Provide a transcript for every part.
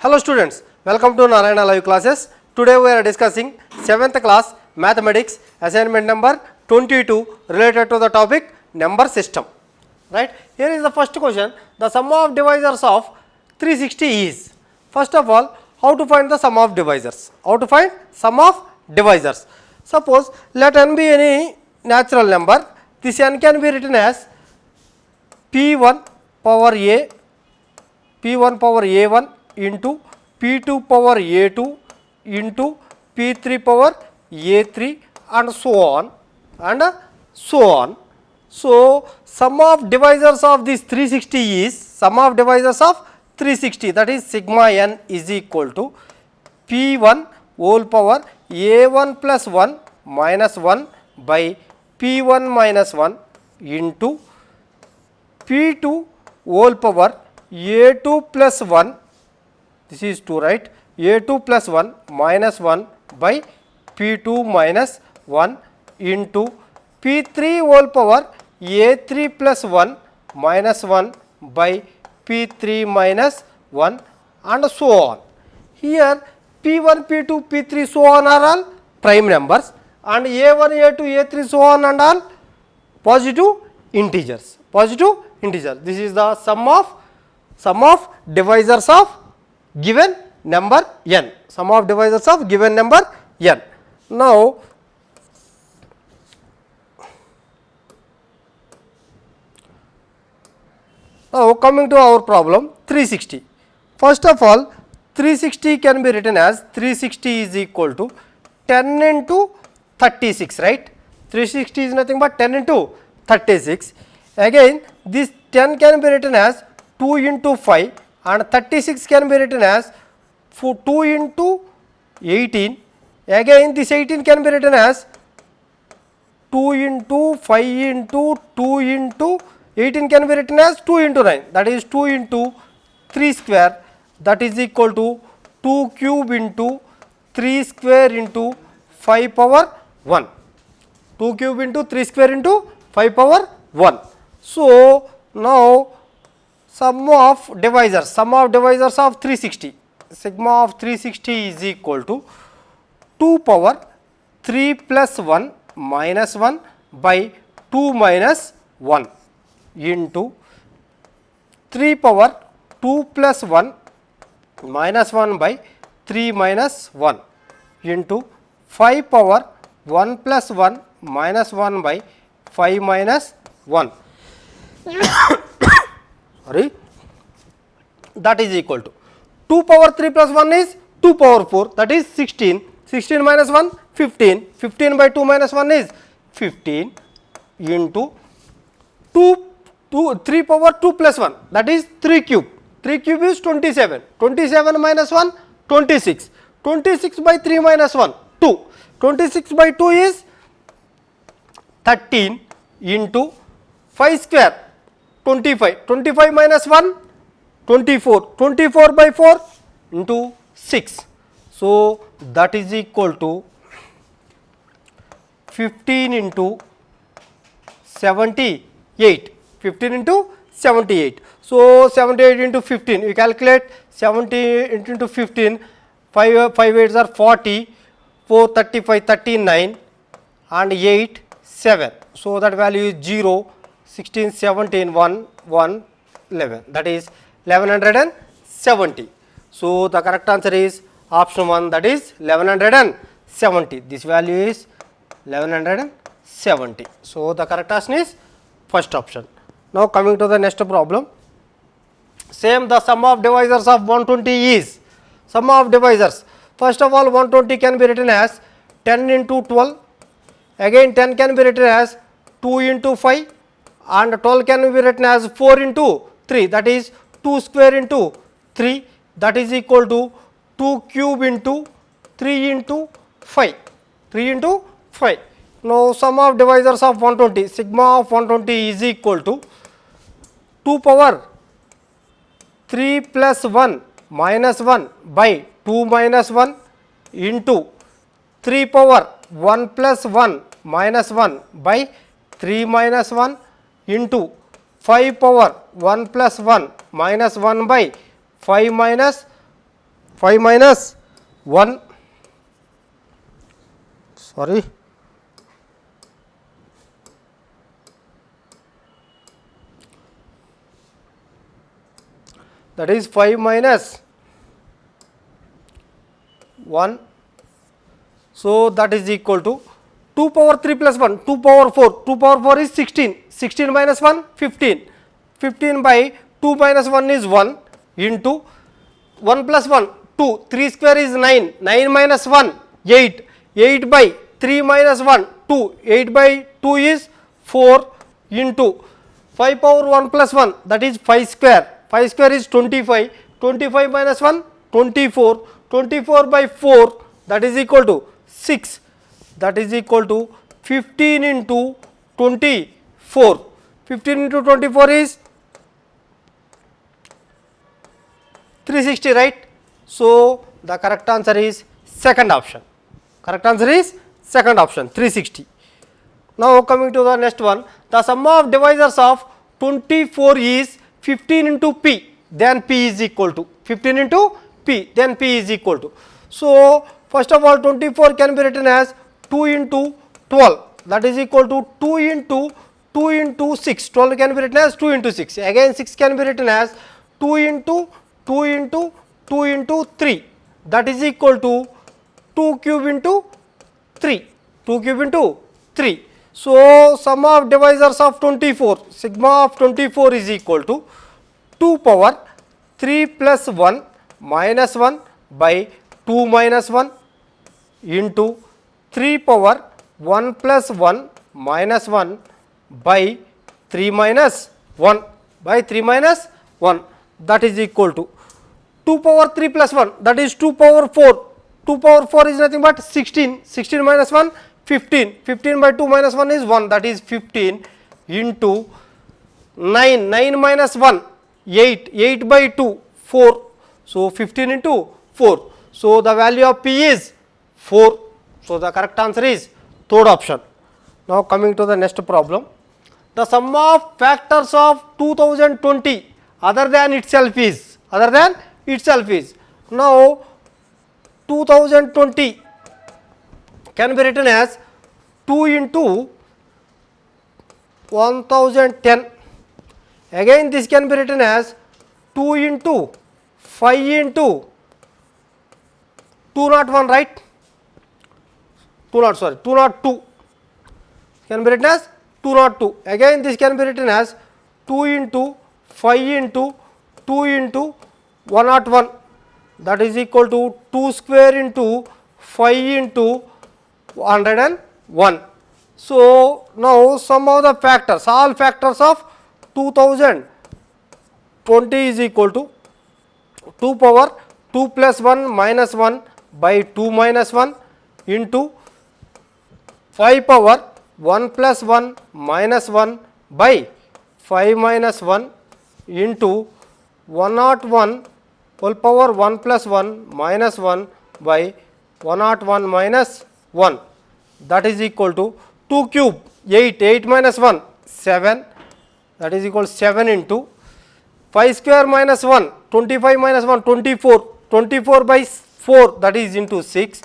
Hello students, welcome to Narayana Live Classes. Today we are discussing 7th class Mathematics assignment number 22 related to the topic number system. Right? Here is the first question. The sum of divisors of 360 is. First of all, how to find the sum of divisors? How to find sum of divisors? Suppose let n be any natural number. This n can be written as P1 power A, P1 power A1 into P2 power A2 into P3 power A3 and so on and so on. So, sum of divisors of this 360 is sum of divisors of 360, that is sigma n is equal to P1 whole power A1 plus 1 minus 1 by P1 minus 1 into P2 whole power A2 plus 1, this is 2, right, A2 plus 1 minus 1 by P2 minus 1 into P3 whole power A3 plus 1 minus 1 by P3 minus 1 and so on. Here P1, P2, P3 so on are all prime numbers and A1, A2, A3 so on and all positive integers. Positive integer. This is the sum of divisors of given number n. Sum of divisors of given number n. Now, coming to our problem 360. First of all, 360 can be written as 360 is equal to 10 into 36, right. 360 is nothing but 10 into 36. Again, this 10 can be written as 2 into 5 and 36 can be written as 2 into 18. Again, this 18 can be written as 2 into 5 into 2 into 18 can be written as 2 into 9, that is 2 into 3 square, that is equal to 2 cube into 3 square into 5 power 1. 2 cube into 3 square into 5 power 1. So, now sum of divisors of 360, sigma of 360 is equal to 2 power 3 plus 1 minus 1 by 2 minus 1 into 3 power 2 plus 1 minus 1 by 3 minus 1 into 5 power 1 plus 1 minus 1 by 5 minus 1. Sorry, that is equal to 2 power 3 plus 1 is 2 power 4, that is 16, 16 minus 1 15, 15 by 2 minus 1 is 15 into 3 power 2 plus 1, that is 3 cube, 3 cube is 27, 27 minus 1 26, 26 by 3 minus 1 2, 26 by 2 is 13 into 5 square 25, 25 minus 1 24, 24 by 4 into 6. So, that is equal to 15 into 78, 15 into 78. So, 78 into 15, you calculate 70 into 15, 5 8s are 40, 4 35, 39 and 8 7. So, that value is 0, 16, 17, 1, 1, 11, that is 1170. So, the correct answer is option 1, that is 1170. This value is 1170. So, the correct answer is first option. Now, coming to the next problem. Same, the sum of divisors of 120 is, sum of divisors. First of all, 120 can be written as 10 into 12. Again, 10 can be written as 2 into 5 and 12 can be written as 4 into 3, that is 2 square into 3, that is equal to 2 cube into 3 into 5, 3 into 5. Now, sum of divisors of 120, sigma of 120 is equal to 2 power 3 plus 1 minus 1 by 2 minus 1 into 3 power 1 plus 1 minus 1 by 3 minus 1 into 5 power 1 plus 1 minus 1 by 5 minus 5 minus 1, sorry, that is 5 minus 1. So, that is equal to 2 power 3 plus 1, 2 power 4, 2 power 4 is 16, 16 minus 1, 15, 15 by 2 minus 1 is 1 into 1 plus 1, 2, 3 square is 9, 9 minus 1, 8, 8 by 3 minus 1, 2, 8 by 2 is 4 into 5 power 1 plus 1, that is 5 square, 5 square is 25, 25 minus 1, 24, 24 by 4, that is equal to 6, that is equal to 15 into 24, 15 into 24 is 360, right. So, the correct answer is second option, correct answer is second option 360. Now, coming to the next one, the sum of divisors of 24 is 15 into p, then p is equal to 15 into p, then p is equal to. So, first of all 24 can be written as 2 into 12, that is equal to 2 into 6, 12 can be written as 2 into 6, again 6 can be written as 2 into 3, that is equal to 2 cube into 3, 2 cube into 3. So, sum of divisors of 24, sigma of 24 is equal to 2 power 3 plus 1 minus 1 by 2 minus 1 into 3 power 1 plus 1 minus 1 by 3 minus 1 by 3 minus 1, that is equal to 2 power 3 plus 1, that is 2 power 4, 2 power 4 is nothing but 16, 16 minus 1, 15, 15 by 2 minus 1 is 1, that is 15 into 9, 9 minus 1, 8, 8 by 2, 4, so 15 into 4. So, the value of p is 4. So, the correct answer is third option. Now, coming to the next problem, the sum of factors of 2020 other than itself is, now 2020 can be written as 2 into 1010, again this can be written as 2 into 5 into 201, right, 202 can be written as 202, again this can be written as 2 into 5 into 2 into 101, that is equal to 2 square into 5 into 101. So, now sum of the factors, all factors of 2020 is equal to 2 power 2 plus 1 minus 1 by 2 minus 1 into 5 power 1 plus 1 minus 1 by 5 minus 1 into 101 whole power 1 plus 1 minus 1 by 101 minus 1, that is equal to 2 cube 8, 8 minus 1 7, that is equal to 7 into 5 square minus 1 25 minus 1 24, 24 by 4, that is into 6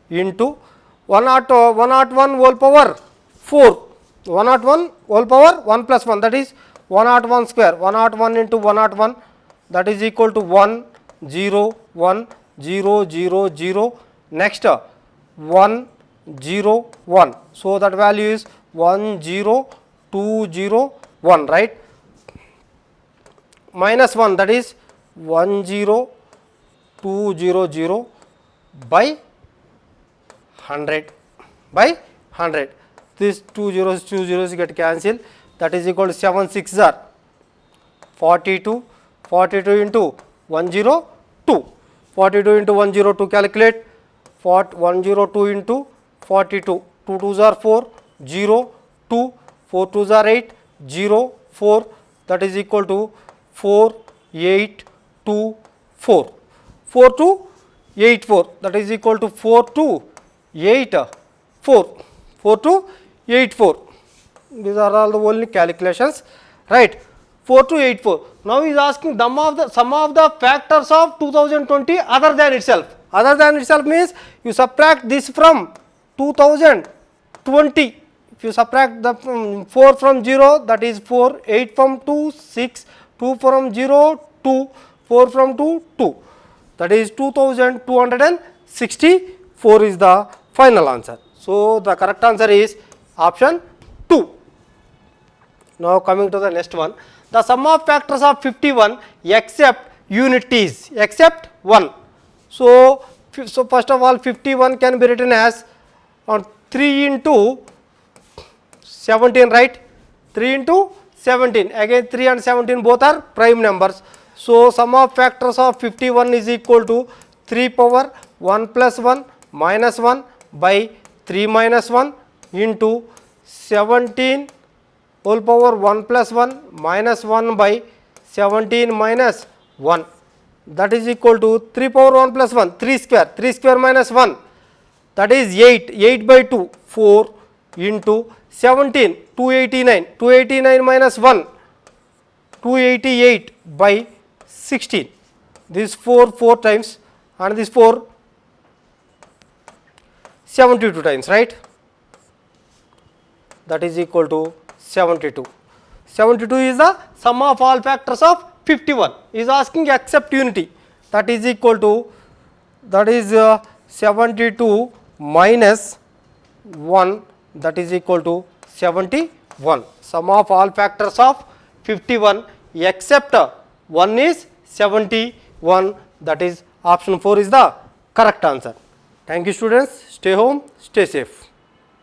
into 101 whole power 4, 101 whole power 1 plus 1, that is 101 square, 101 into 101, that is equal to 1 0 1 0 0 0, next 1 0 1, so that value is 1 0 2 0 1, right, minus 1, that is 1 0 2 0 0 by 100, this 2 zeros get cancelled, that is equal to 7 6 are 42, 42 into 102, 42 into 102 calculate, 102 into 42, 2 2s are 4, 0 2, 4 2s are 8, 0 4, that is equal to 4 8 2 4, 4 2 8 4, that is equal to 4 2 8 4, 4 2 8 4, these are all the only calculations, right. 4 to 84. Now he is asking sum of the factors of 2020 other than itself. Other than itself means you subtract this from 2020. If you subtract the 4 from 0, that is 4, 8 from 2, 6, 2 from 0, 2, 4 from 2, 2. That is 2264 is the final answer. So the correct answer is option 2. Now coming to the next one. The sum of factors of 51 except unities, except 1. So first of all 51 can be written as 3 into 17, right? 3 into 17, again 3 and 17 both are prime numbers. So sum of factors of 51 is equal to 3 power 1 plus 1 minus 1 by 3 minus 1 into 17 whole power 1 plus 1 minus 1 by 17 minus 1, that is equal to 3 power 1 plus 1, 3 square minus 1, that is 8 by 2, 4 into 17, 289 minus 1, 288 by 16, this 4 times and this 4 72 times, right? That is equal to 72. 72 is the sum of all factors of 51. Is asking except unity, that is equal to, that is 72 minus 1, that is equal to 71. Sum of all factors of 51 except 1 is 71, that is option 4 is the correct answer. Thank you students, stay home, stay safe.